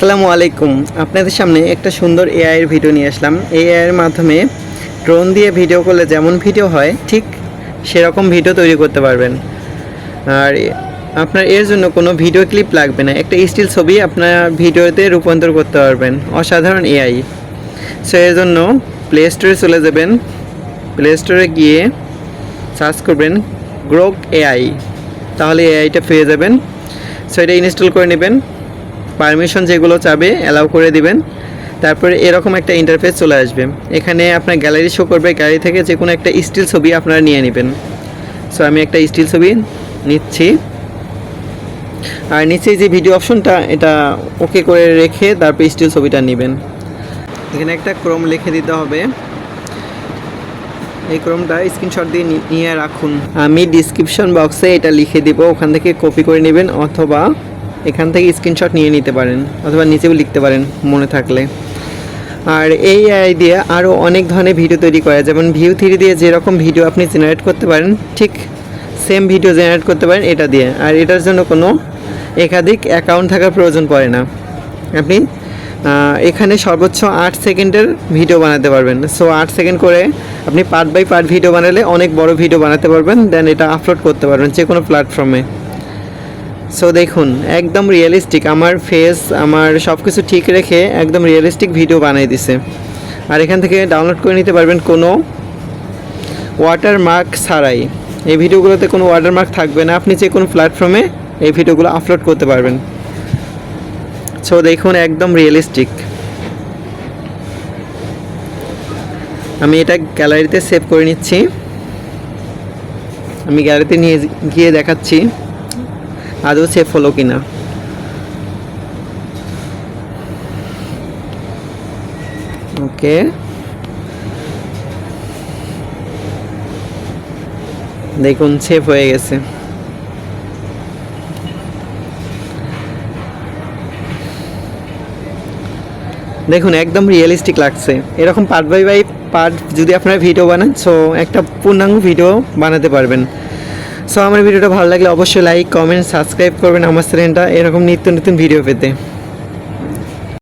আসসালামু আলাইকুম। আপনাদের সামনে একটা সুন্দর এআই এর ভিডিও নিয়ে আসলাম। এই এআই এর মাধ্যমে ড্রোন দিয়ে ভিডিও করলে যেমন ভিডিও হয় ঠিক সেরকম ভিডিও তৈরি করতে পারবেন। আর আপনার এর জন্য কোনো ভিডিও ক্লিপ লাগবে না, একটা স্টিল ছবি আপনার ভিডিওতে রূপান্তর করতে পারবেন। অসাধারণ এআই। সো এর জন্য প্লে স্টোরে চলে যাবেন। প্লে স্টোরে গিয়ে সার্চ করবেন গ্রোক এআই, তাহলে এআইটা পেয়ে যাবেন। সো এটা ইনস্টল করে নেবেন, পারমিশন যেগুলো চাবে অ্যালাউ করে দিবেন। তারপরে এরকম একটা ইন্টারফেস চলে আসবে। এখানে আপনার গ্যালারি শো করবে, গ্যালারি থেকে যে কোনো একটা স্টিল ছবি আপনারা নিয়ে নেবেন। সো আমি একটা স্টিল ছবি নিচ্ছি, আর নিচে যে ভিডিও অপশনটা এটা ওকে করে রেখে তারপর স্টিল ছবিটা নেবেন। এখানে একটা ক্রোম লিখে দিতে হবে, এই ক্রোমটা স্ক্রিনশট দিয়ে নিয়ে রাখুন। আমি ডিসক্রিপশন বক্সে এটা লিখে দিব, ওখান থেকে কপি করে নেবেন অথবা এখান থেকে স্ক্রিনশট নিয়ে নিতে পারেন, অথবা নিচেও লিখতে পারেন মনে থাকলে। আর এই এআই দিয়ে আরও অনেক ধরনের ভিডিও তৈরি করে, যেমন ভিউ 3 দিয়ে যেরকম ভিডিও আপনি জেনারেট করতে পারেন ঠিক সেম ভিডিও জেনারেট করতে পারেন এটা দিয়ে। আর এটার জন্য কোনো একাধিক অ্যাকাউন্ট থাকার প্রয়োজন পড়ে না। আপনি এখানে সর্বোচ্চ 8 সেকেন্ডের ভিডিও বানাতে পারবেন। সো 8 সেকেন্ড করে আপনি পার্ট বাই পার্ট ভিডিও বানালে অনেক বড় ভিডিও বানাতে পারবেন, দেন এটা আপলোড করতে পারবেন যে কোনো প্ল্যাটফর্মে। সো দেখুন একদম রিয়েলিস্টিক, আমার ফেস আমার সব কিছু ঠিক রেখে একদম রিয়েলিস্টিক ভিডিও বানিয়ে দিছে। আর এখান থেকে ডাউনলোড করে নিতে পারবেন কোনো ওয়াটারমার্ক ছাড়াই। এই ভিডিওগুলোতে কোনো ওয়াটারমার্ক থাকবে না, আপনি যে কোনো প্ল্যাটফর্মে এই ভিডিওগুলো আপলোড করতে পারবেন। সো দেখুন একদম রিয়েলিস্টিক। আমি এটা গ্যালারিতে সেভ করে নিচ্ছি, আমি গ্যালারিতে নিয়ে গিয়ে দেখাচ্ছি আদৌ সেভ হলো কিনা। ওকে, দেখুন সেভ হয়ে গেছে। দেখুন একদম রিয়েলিস্টিক লাগছে। এরকম পার্ট বাই পার্ট যদি আপনারা ভিডিও বানান, সো একটা পূর্ণাঙ্গ ভিডিও বানাতে পারবেন। সো আমার ভিডিওটা ভালো লাগলে অবশ্যই লাইক, কমেন্ট, সাবস্ক্রাইব করবেন আমার চ্যানেলটা এরকম নিত্য নতুন ভিডিও পেতে।